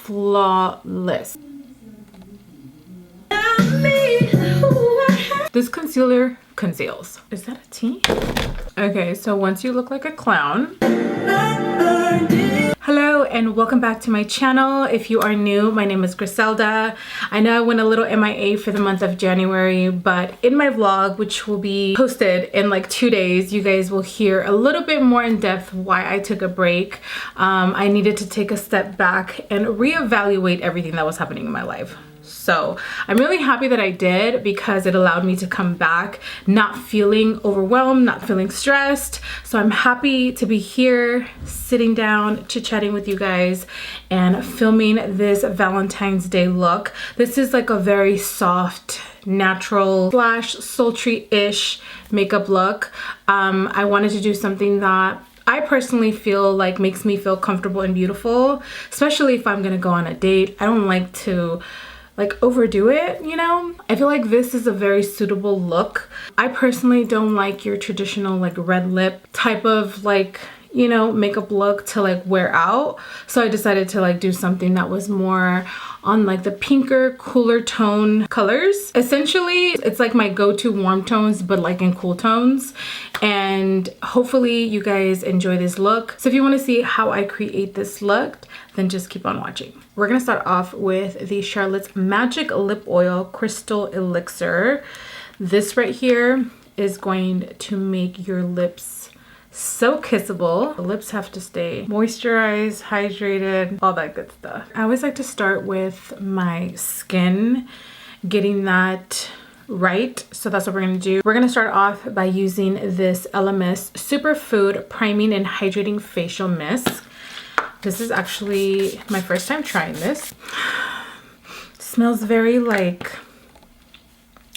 flawless. This concealer conceals. Is that a T? Okay, so once you look like a clown. Hello and welcome back to my channel. If you are new, my name is Griselda. I know I went a little MIA for the month of January, but in my vlog, which will be posted in like 2 days, you guys will hear a little bit more in depth why I took a break. I needed to take a step back and reevaluate everything that was happening in my life. So I'm really happy that I did, because it allowed me to come back not feeling overwhelmed, not feeling stressed. So I'm happy to be here sitting down, chit-chatting with you guys and filming this Valentine's Day look. This is like a very soft, natural slash sultry-ish makeup look. I wanted to do something that I personally feel like makes me feel comfortable and beautiful, especially if I'm gonna go on a date. I don't like to like overdo it, you know? I feel like this is a very suitable look. I personally don't like your traditional like red lip type of like, you know, makeup look to like wear out. So I decided to like do something that was more on like the pinker, cooler tone colors. Essentially, it's like my go-to warm tones, but like in cool tones. And hopefully you guys enjoy this look. So if you want to see how I create this look, then just keep on watching. We're gonna start off with the Charlotte's Magic Lip Oil Crystal Elixir. This right here is going to make your lips so kissable. The lips have to stay moisturized, hydrated, all that good stuff. I always like to start with my skin, getting that right. So that's what we're gonna do. We're gonna start off by using this Elemis Superfood Priming and Hydrating Facial Mist. This is actually my first time trying this. It smells very like,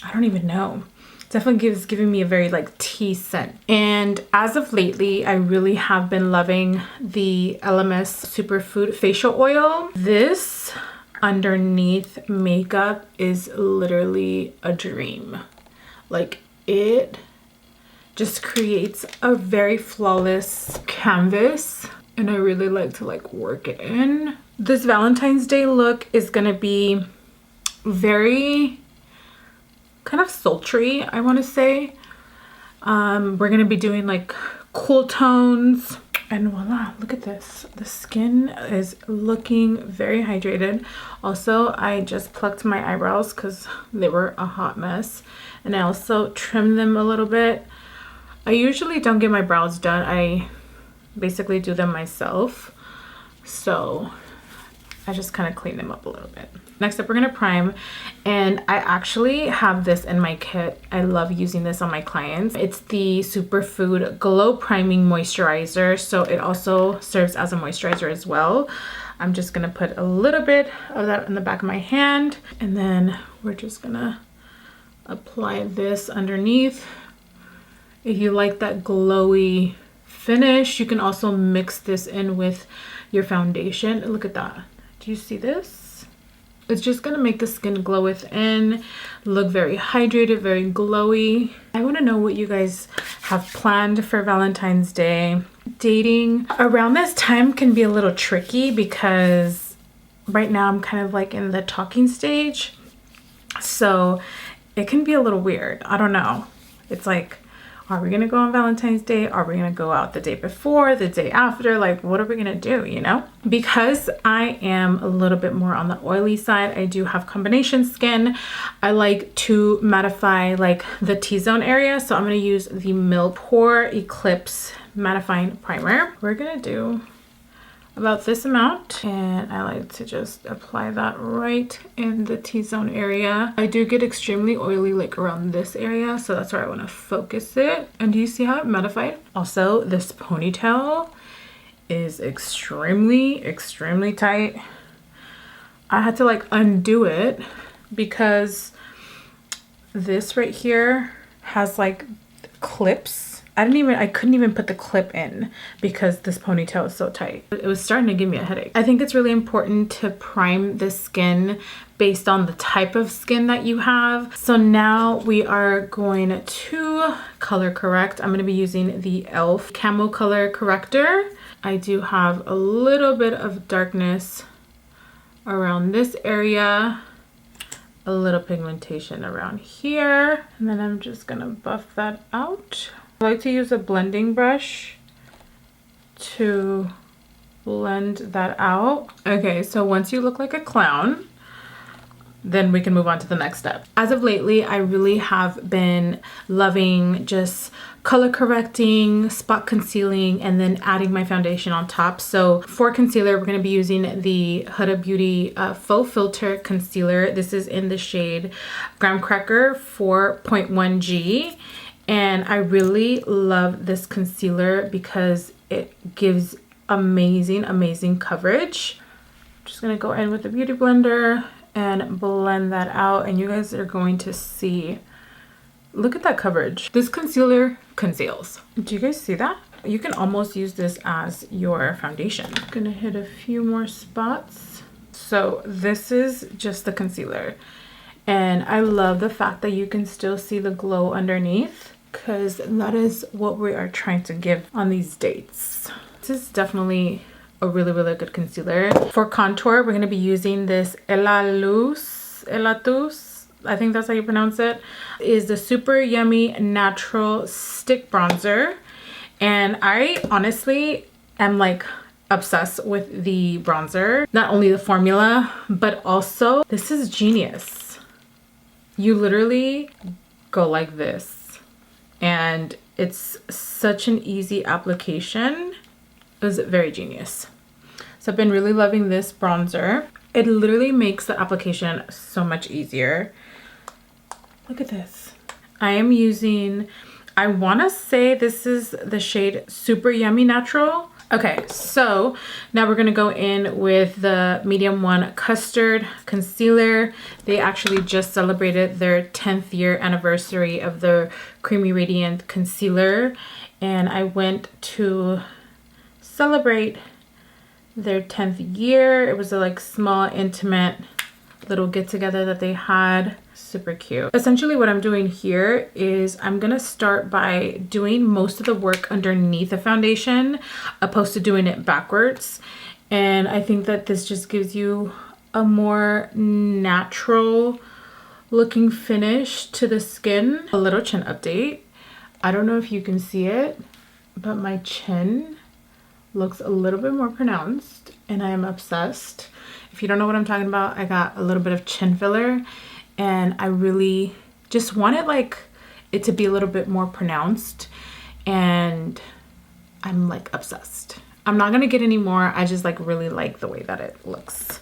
I don't even know. Definitely giving me a very like tea scent. And as of lately, I really have been loving the Elemis Superfood Facial Oil. This underneath makeup is literally a dream. Like, it just creates a very flawless canvas, and I really like to like work it in. This Valentine's Day look is gonna be very kind of sultry, I want to say. We're gonna be doing like cool tones, and voila, look at this. The skin is looking very hydrated. Also, I just plucked my eyebrows because they were a hot mess, and I also trimmed them a little bit. I usually don't get my brows done. I basically do them myself, so I just kind of clean them up a little bit. Next up, we're gonna prime, and I actually have this in my kit. I love using this on my clients. It's the Superfood Glow Priming Moisturizer, so it also serves as a moisturizer as well. I'm just gonna put a little bit of that in the back of my hand, and then we're just gonna apply this underneath. If you like that glowy finish, you can also mix this in with your foundation. Look at that. Do you see this? It's just gonna make the skin glow within, look very hydrated, very glowy. I wanna know what you guys have planned for Valentine's Day. Dating around this time can be a little tricky, because right now I'm kind of like in the talking stage. So it can be a little weird. I don't know. It's like, are we gonna go on Valentine's Day? Are we gonna go out the day before, the day after? Like, what are we gonna do, you know? Because I am a little bit more on the oily side, I do have combination skin. I like to mattify like the T-zone area. So I'm gonna use the Milk Pore Eclipse Mattifying Primer. We're gonna do about this amount, and I like to just apply that right in the T-zone area. I do get extremely oily like around this area, so that's where I want to focus it. And do you see how it mattified? Also, this ponytail is extremely tight. I had to like undo it because this right here has like clips. I couldn't even put the clip in because this ponytail is so tight. It was starting to give me a headache. I think it's really important to prime the skin based on the type of skin that you have. So now we are going to color correct. I'm going to be using the e.l.f. Camo Color Corrector. I do have a little bit of darkness around this area, a little pigmentation around here, and then I'm just gonna buff that out. I like to use a blending brush to blend that out. Okay, so once you look like a clown, then we can move on to the next step. As of lately, I really have been loving just color correcting, spot concealing, and then adding my foundation on top. So for concealer, we're going to be using the Huda Beauty Faux Filter Concealer. This is in the shade Graham Cracker 4.1G. And I really love this concealer because it gives amazing coverage. I'm just going to go in with the Beauty Blender and blend that out, and you guys are going to see, look at that coverage. This concealer conceals. Do you guys see that? You can almost use this as your foundation. I'm gonna hit a few more spots. So this is just the concealer, and I love the fact that you can still see the glow underneath, because that is what we are trying to give on these dates. This is definitely a really good concealer. For contour, we're going to be using this Elaluz, I think that's how you pronounce it. It is the Super Yummy Natural Stick Bronzer, and I honestly am like obsessed with the bronzer. Not only the formula, but also this is genius. You literally go like this, and it's such an easy application. It was very genius. So I've been really loving this bronzer. It literally makes the application so much easier. Look at this. I am using, I want to say this is the shade Super Yummy Natural. Okay, so now we're going to go in with the medium one Custard Concealer. They actually just celebrated their 10th year anniversary of their Creamy Radiant Concealer, and I went to celebrate their 10th year. It was a like small intimate little get together that they had. Super cute. Essentially what I'm doing here is I'm gonna start by doing most of the work underneath the foundation opposed to doing it backwards, and I think that this just gives you a more natural looking finish to the skin. A little chin update. I don't know if you can see it, but my chin looks a little bit more pronounced, and I am obsessed. If you don't know what I'm talking about, I got a little bit of chin filler, and I really just wanted like it to be a little bit more pronounced, and I'm like obsessed. I'm not gonna get any more. I just like really like the way that it looks.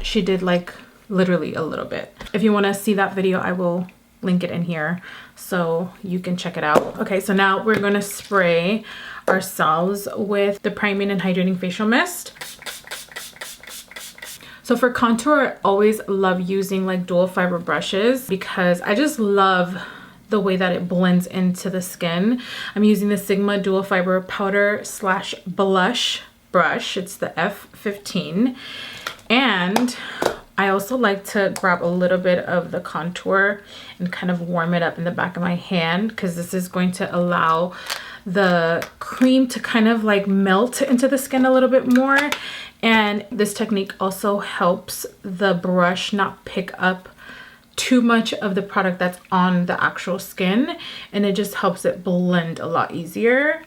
She did like literally a little bit. If you want to see that video, I will link it in here so you can check it out. Okay, so now we're gonna spray ourselves with the priming and hydrating facial mist. So for contour, I always love using like dual fiber brushes because I just love the way that it blends into the skin. I'm using the Sigma dual fiber powder slash blush brush. It's the F15, and I also like to grab a little bit of the contour and kind of warm it up in the back of my hand, because this is going to allow the cream to kind of like melt into the skin a little bit more. And this technique also helps the brush not pick up too much of the product that's on the actual skin, and it just helps it blend a lot easier.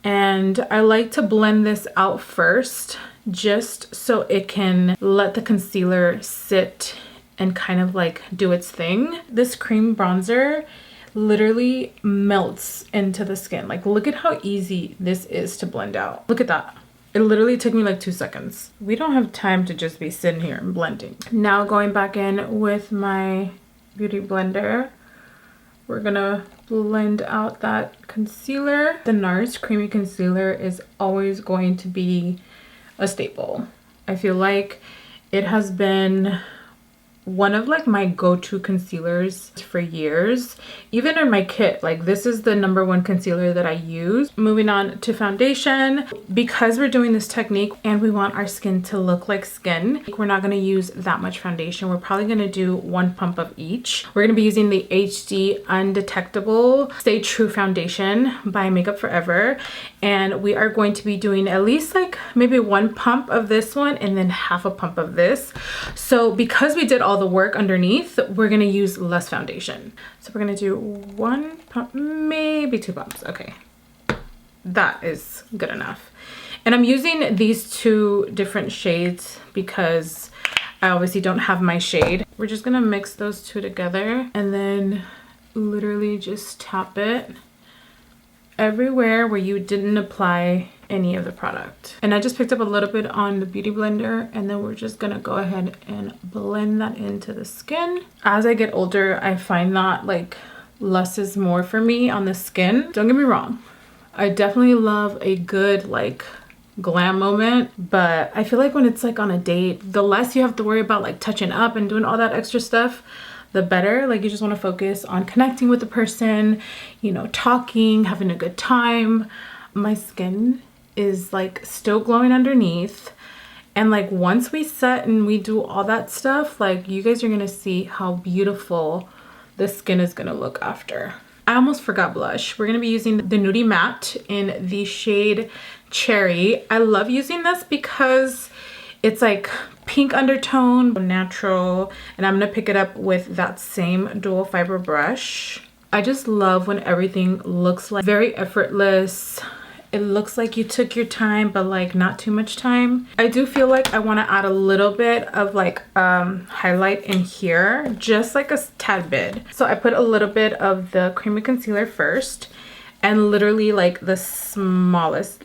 And I like to blend this out first just so it can let the concealer sit and kind of like do its thing. This cream bronzer literally melts into the skin. Like, look at how easy this is to blend out. Look at that. It literally took me like 2 seconds. We don't have time to just be sitting here and blending. Now going back in with my beauty blender, we're gonna blend out that concealer. The Nars Creamy Concealer is always going to be a staple. I feel like it has been one of like my go-to concealers for years. Even in my kit, like this is the #1 concealer that I use. Moving on to foundation, because we're doing this technique and we want our skin to look like skin, we're not going to use that much foundation. We're probably going to do 1 pump of each. We're going to be using the HD Undetectable Stay True foundation by MakeupForever, and we are going to be doing at least like maybe 1 pump of this one and then half a pump of this. So because we did all the work underneath, we're gonna use less foundation. So we're gonna do 1 pump, maybe 2 pumps. Okay, that is good enough. And I'm using these 2 different shades because I obviously don't have my shade. We're just gonna mix those 2 together and then literally just tap it everywhere where you didn't apply any of the product. And I just picked up a little bit on the beauty blender, and then we're just gonna go ahead and blend that into the skin. As I get older, I find that like less is more for me on the skin. Don't get me wrong, I definitely love a good like glam moment, but I feel like when it's like on a date, the less you have to worry about like touching up and doing all that extra stuff, the better. Like you just want to focus on connecting with the person, you know, talking, having a good time. My skin is like still glowing underneath, and like once we set and we do all that stuff, like you guys are gonna see how beautiful the skin is gonna look after. I almost forgot blush. We're gonna be using the Nudies Matte in the shade Cherry. I love using this because it's like pink undertone, natural, and I'm gonna pick it up with that same dual fiber brush. I just love when everything looks like very effortless. It looks like you took your time, but like not too much time. I do feel like I want to add a little bit of like highlight in here, just like a tad bit. So I put a little bit of the creamy concealer first, and literally like the smallest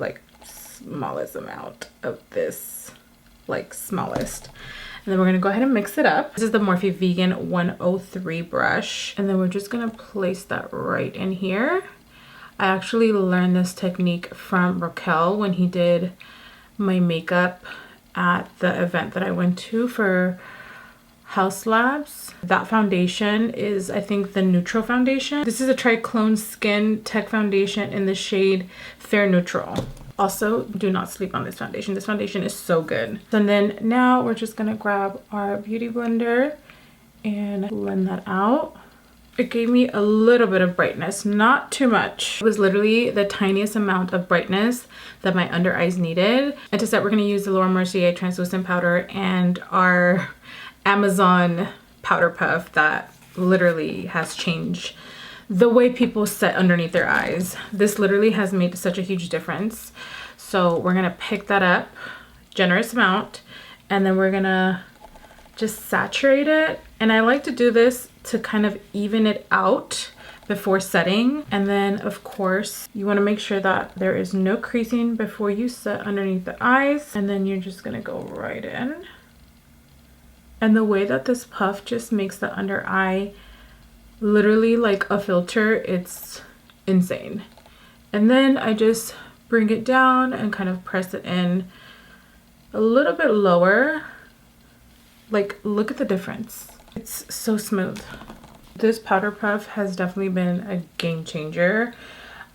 amount of this, like smallest. And then we're gonna go ahead and mix it up. This is the Morphe Vegan 103 brush, and then we're just gonna place that right in here. I actually learned this technique from Raquel when he did my makeup at the event that I went to for House Labs. That foundation is, I think, the neutral foundation. This is a Triclone Skin Tech foundation in the shade Fair Neutral. Also, do not sleep on this foundation. This foundation is so good. And then now we're just gonna grab our beauty blender and blend that out. It gave me a little bit of brightness, not too much. It was literally the tiniest amount of brightness that my under eyes needed. And to set, we're gonna use the Laura Mercier translucent powder and our Amazon powder puff that literally has changed the way people set underneath their eyes. This literally has made such a huge difference. So we're gonna pick that up, generous amount, and then we're gonna just saturate it. And I like to do this to kind of even it out before setting. And then of course you want to make sure that there is no creasing before you set underneath the eyes, and then you're just gonna go right in. And the way that this puff just makes the under eye literally like a filter, it's insane. And then I just bring it down and kind of press it in a little bit lower. Like, look at the difference. It's so smooth. This powder puff has definitely been a game changer.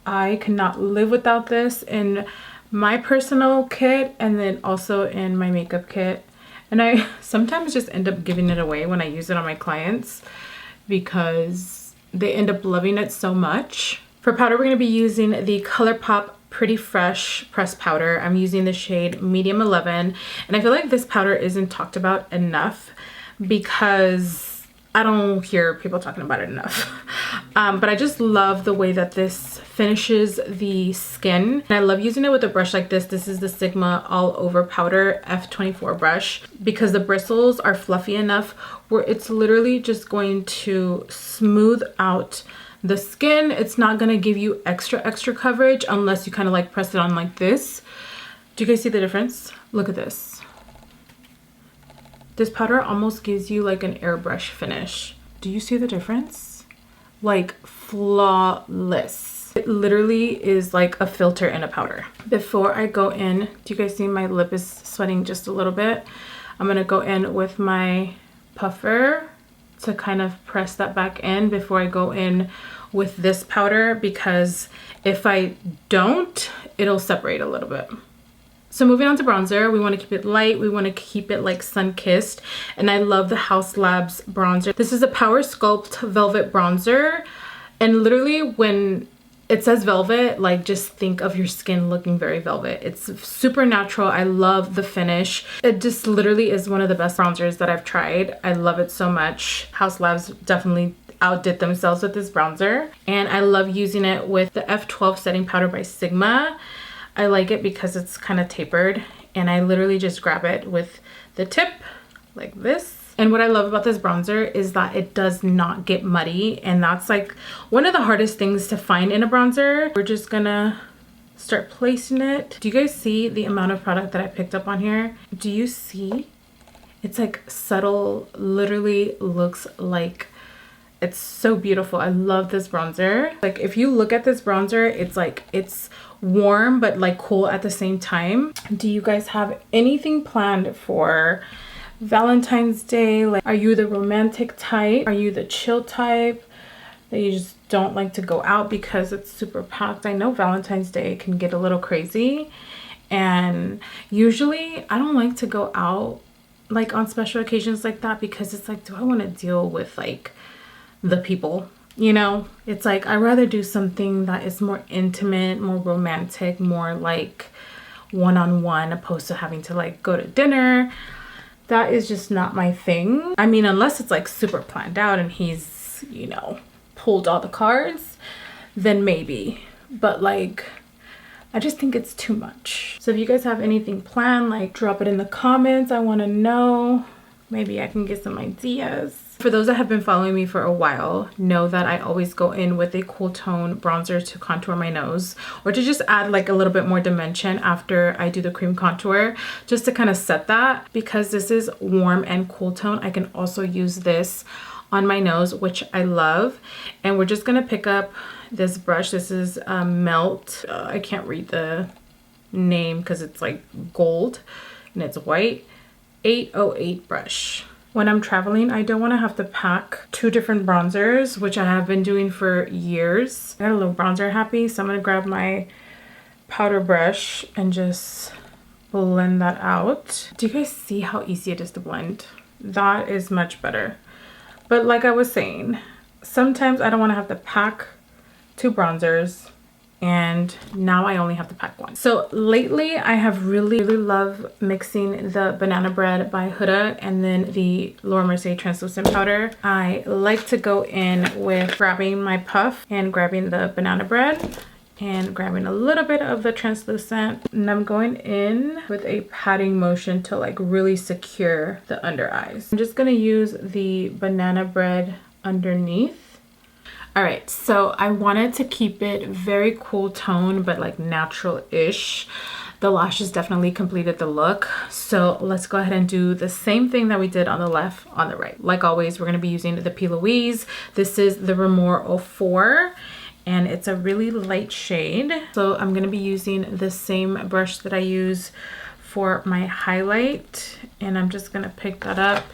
I cannot live without this in my personal kit and then also in my makeup kit. And I sometimes just end up giving it away when I use it on my clients because they end up loving it so much. For powder, we're going to be using the ColourPop Pretty Fresh pressed powder. I'm using the shade Medium 11, and I feel like this powder isn't talked about enough because I don't hear people talking about it enough. But I just love the way that this finishes the skin, and I love using it with a brush like this. This is the Sigma All Over Powder F24 brush because the bristles are fluffy enough where it's literally just going to smooth out the skin. It's not gonna give you extra coverage unless you kind of like press it on like this. Do you guys see the difference? Look at this. This powder almost gives you like an airbrush finish. Do you see the difference? Like flawless. It literally is like a filter in a powder. Before I go in, do you guys see my lip is sweating just a little bit? I'm gonna go in with my puffer to kind of press that back in before I go in with this powder, because if I don't, it'll separate a little bit. So moving on to bronzer, we want to keep it light. We want to keep it like sun-kissed. And I love the Haus Labs bronzer. This is a Power Sculpt Velvet Bronzer. And literally when it says velvet, like just think of your skin looking very velvet. It's super natural. I love the finish. It just literally is one of the best bronzers that I've tried. I love it so much. Haus Labs definitely outdid themselves with this bronzer. And I love using it with the F12 setting powder by Sigma. I like it because it's kind of tapered, and I literally just grab it with the tip like this. And what I love about this bronzer is that it does not get muddy, and that's like one of the hardest things to find in a bronzer. We're just gonna start placing it. Do you guys see the amount of product that I picked up on here? Do you see? It's like subtle, literally looks like, it's so beautiful. I love this bronzer. Like if you look at this bronzer, it's like, it's warm but like cool at the same time. Do you guys have anything planned for Valentine's Day? Like, are you the romantic type? Are you the chill type that you just don't like to go out because it's super packed? I know Valentine's Day can get a little crazy, and usually I don't like to go out like on special occasions like that, because it's like, do I want to deal with like the people? You know, it's like I'd rather do something that is more intimate, more romantic, more like one-on-one, opposed to having to like go to dinner. That is just not my thing. I mean, unless it's like super planned out and he's, you know, pulled all the cards, then maybe. But like, I just think it's too much. So if you guys have anything planned, like drop it in the comments. I want to know. Maybe I can get some ideas. For those that have been following me for a while, know that I always go in with a cool tone bronzer to contour my nose, or to just add like a little bit more dimension after I do the cream contour, just to kind of set that. Because this is warm and cool tone, I can also use this on my nose, which I love. And we're just gonna pick up this brush. This is Melt. I can't read the name because it's like gold and it's white. 808 brush. When I'm traveling, I don't want to have to pack 2 different bronzers, which I have been doing for years. I got a little bronzer happy, so I'm going to grab my powder brush and just blend that out. Do you guys see how easy it is to blend? That is much better. But like I was saying, sometimes I don't want to have to pack 2 bronzers, and now I only have to pack 1. So lately I have really loved mixing the Banana Bread by Huda and then the Laura Mercier translucent powder. I like to go in with grabbing my puff and grabbing the Banana Bread and grabbing a little bit of the translucent, and I'm going in with a patting motion to like really secure the under eyes. I'm just gonna use the Banana Bread underneath. All right, so I wanted to keep it very cool tone, but like natural-ish. The lashes definitely completed the look. So let's go ahead and do the same thing that we did on the left on the right. Like always, we're gonna be using the P. Louise. This is the Remore 04, and it's a really light shade. So I'm gonna be using the same brush that I use for my highlight, and I'm just gonna pick that up,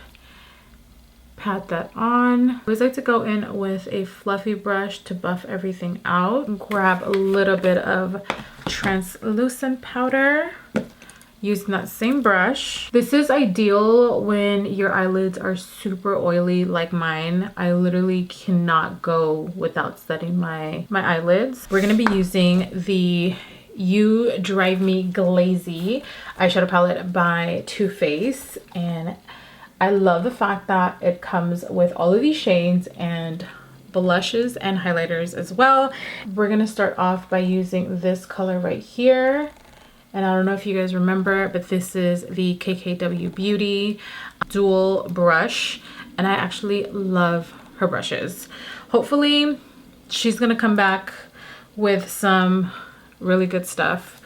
pat that on. I always like to go in with a fluffy brush to buff everything out. Grab a little bit of translucent powder using that same brush. This is ideal when your eyelids are super oily like mine. I literally cannot go without setting my eyelids. We're gonna be using the You Drive Me Glazy eyeshadow palette by Too Faced, and I love the fact that it comes with all of these shades and blushes and highlighters as well. We're gonna start off by using this color right here. And I don't know if you guys remember, but this is the KKW Beauty dual brush. And I actually love her brushes. Hopefully she's gonna come back with some really good stuff,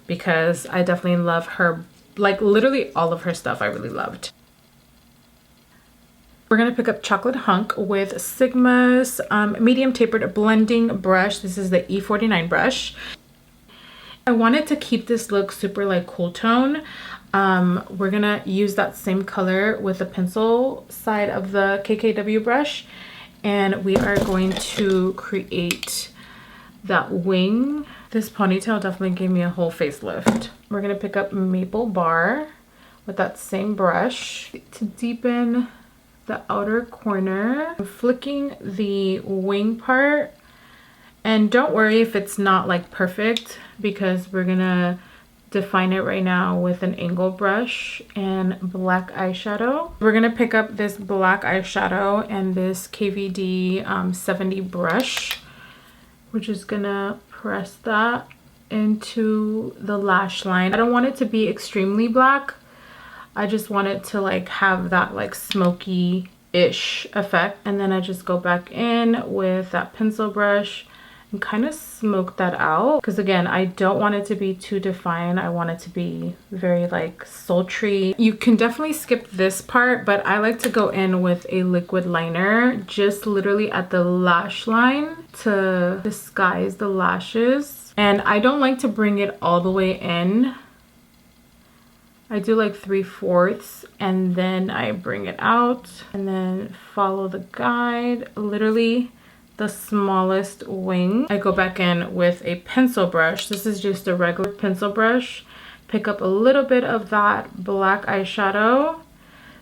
because I definitely love her, like literally all of her stuff I really loved. We're gonna pick up Chocolate Hunk with Sigma's medium tapered blending brush. This is the E49 brush. I wanted to keep this look super like cool tone, We're gonna use that same color with the pencil side of the KKW brush, and we are going to create that wing. This ponytail definitely gave me a whole facelift. We're gonna pick up Maple Bar with that same brush to deepen the outer corner. I'm flicking the wing part, and don't worry if it's not like perfect, because we're gonna define it right now with an angle brush and black eyeshadow. We're gonna pick up this black eyeshadow and this KVD 70 brush. We're just gonna press that into the lash line. I don't want it to be extremely black. I just want it to like have that like smoky-ish effect. And then I just go back in with that pencil brush and kind of smoke that out, because again, I don't want it to be too defined. I want it to be very like sultry. You can definitely skip this part, but I like to go in with a liquid liner just literally at the lash line to disguise the lashes. And I don't like to bring it all the way in. I do like 3/4 and then I bring it out and then follow the guide, literally the smallest wing. I go back in with a pencil brush. This is just a regular pencil brush. Pick up a little bit of that black eyeshadow.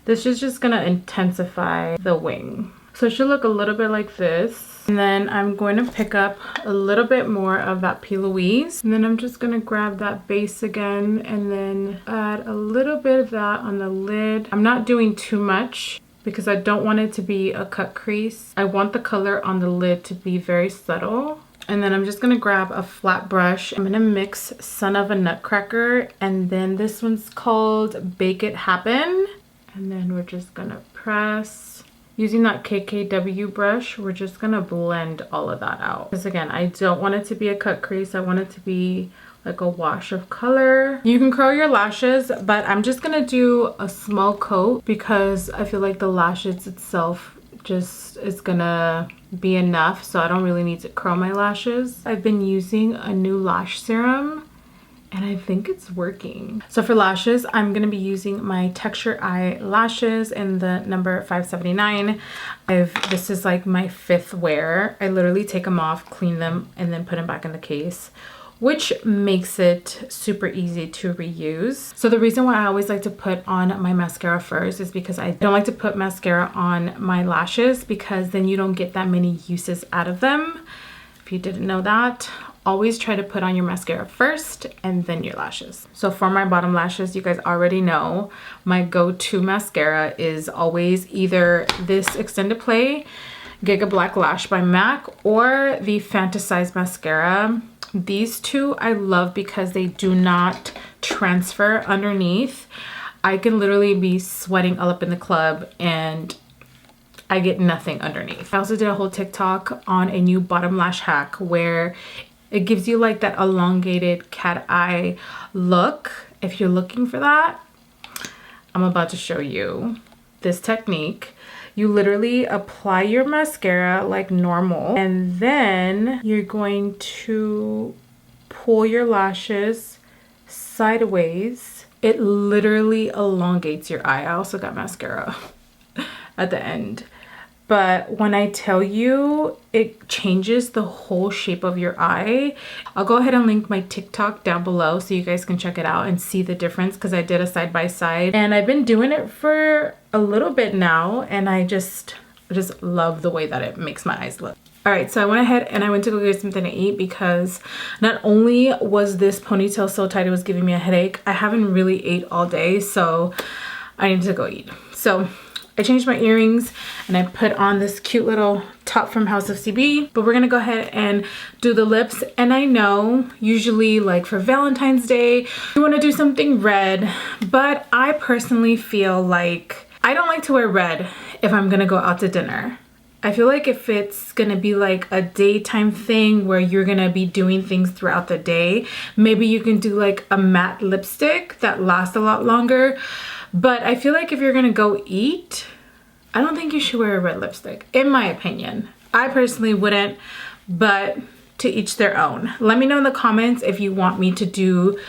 This is just gonna intensify the wing. So it should look a little bit like this. And then I'm going to pick up a little bit more of that P. Louise. And then I'm just gonna grab that base again and then add a little bit of that on the lid. I'm not doing too much, because I don't want it to be a cut crease. I want the color on the lid to be very subtle. And then I'm just gonna grab a flat brush. I'm gonna mix Son of a Nutcracker, and then this one's called Bake It Happen. And then we're just gonna press. Using that KKW brush, we're just gonna blend all of that out. Because again, I don't want it to be a cut crease. I want it to be like a wash of color. You can curl your lashes, but I'm just gonna do a small coat because I feel like the lashes itself just is gonna be enough, so I don't really need to curl my lashes. I've been using a new lash serum and I think it's working. So for lashes, I'm gonna be using my Texture Eye lashes in the number 579. This is like my 5th wear. I literally take them off, clean them, and then put them back in the case, which makes it super easy to reuse. So the reason why I always like to put on my mascara first is because I don't like to put mascara on my lashes, because then you don't get that many uses out of them. If you didn't know that, always try to put on your mascara first and then your lashes. So for my bottom lashes, you guys already know my go-to mascara is always either this Extended Play Giga Black Lash by MAC or the Fantasize mascara. These two I love because they do not transfer underneath. I can literally be sweating all up in the club and I get nothing underneath. I also did a whole TikTok on a new bottom lash hack where it gives you like that elongated cat eye look. If you're looking for that, I'm about to show you this technique. You literally apply your mascara like normal, and then you're going to pull your lashes sideways. It literally elongates your eye. I also got mascara at the end. But when I tell you, it changes the whole shape of your eye. I'll go ahead and link my TikTok down below so you guys can check it out and see the difference, because I did a side by side and I've been doing it for a little bit now, and I just love the way that it makes my eyes look. All right, so I went ahead and I went to go get something to eat, because not only was this ponytail so tight it was giving me a headache, I haven't really ate all day, so I needed to go eat. So I changed my earrings and I put on this cute little top from House of CB, but we're gonna go ahead and do the lips. And I know usually like for Valentine's Day, you wanna do something red, but I personally feel like I don't like to wear red if I'm gonna go out to dinner. I feel like if it's gonna be like a daytime thing where you're gonna be doing things throughout the day, maybe you can do like a matte lipstick that lasts a lot longer. But I feel like if you're gonna go eat, I don't think you should wear a red lipstick, in my opinion. I personally wouldn't, but to each their own. Let me know in the comments if you want me to do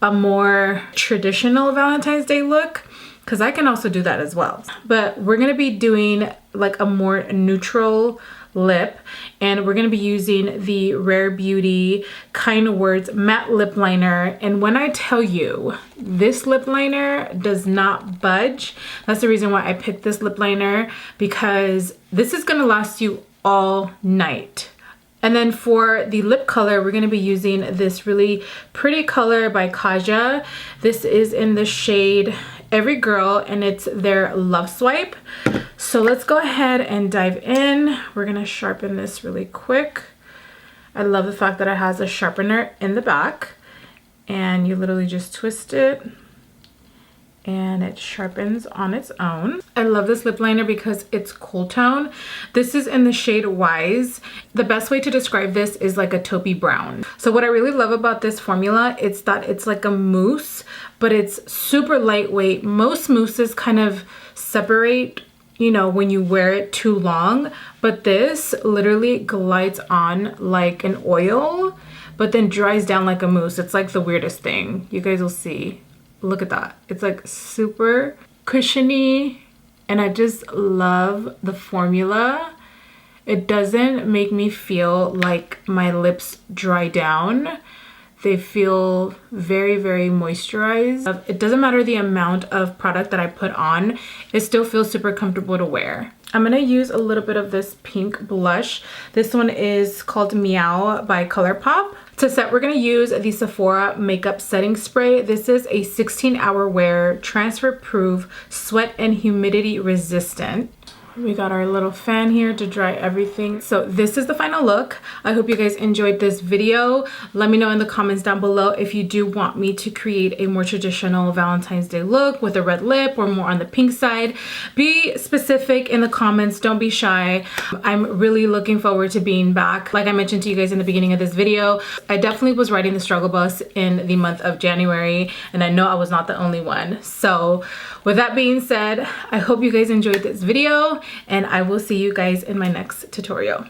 a more traditional Valentine's Day look, because I can also do that as well. But we're gonna be doing like a more neutral lip, and we're gonna be using the Rare Beauty Kind Words matte lip liner. And when I tell you this lip liner does not budge, that's the reason why I picked this lip liner, because this is gonna last you all night. And then for the lip color, we're gonna be using this really pretty color by Kaja. This is in the shade Every Girl, and it's their Love Swipe. So let's go ahead and dive in. We're gonna sharpen this really quick. I love the fact that it has a sharpener in the back, and you literally just twist it and it sharpens on its own. I love this lip liner because it's cool tone. This is in the shade Wise. The best way to describe this is like a taupey brown. So what I really love about this formula is that it's like a mousse, but it's super lightweight. Most mousses kind of separate, you know, when you wear it too long, but this literally glides on like an oil, but then dries down like a mousse. It's like the weirdest thing. You guys will see. Look at that. It's like super cushiony, and I just love the formula. It doesn't make me feel like my lips dry down. They feel very, very moisturized. It doesn't matter the amount of product that I put on, it still feels super comfortable to wear. I'm gonna use a little bit of this pink blush. This one is called Meow by ColourPop. To set, we're gonna use the Sephora Makeup Setting Spray. This is a 16-hour wear, transfer proof, sweat and humidity resistant. We got our little fan here to dry everything. So this is the final look. I hope you guys enjoyed this video. Let me know in the comments down below if you do want me to create a more traditional Valentine's Day look with a red lip or more on the pink side. Be specific in the comments, don't be shy. I'm really looking forward to being back. Like I mentioned to you guys in the beginning of this video, I definitely was riding the struggle bus in the month of January, and I know I was not the only one. So with that being said, I hope you guys enjoyed this video, and I will see you guys in my next tutorial.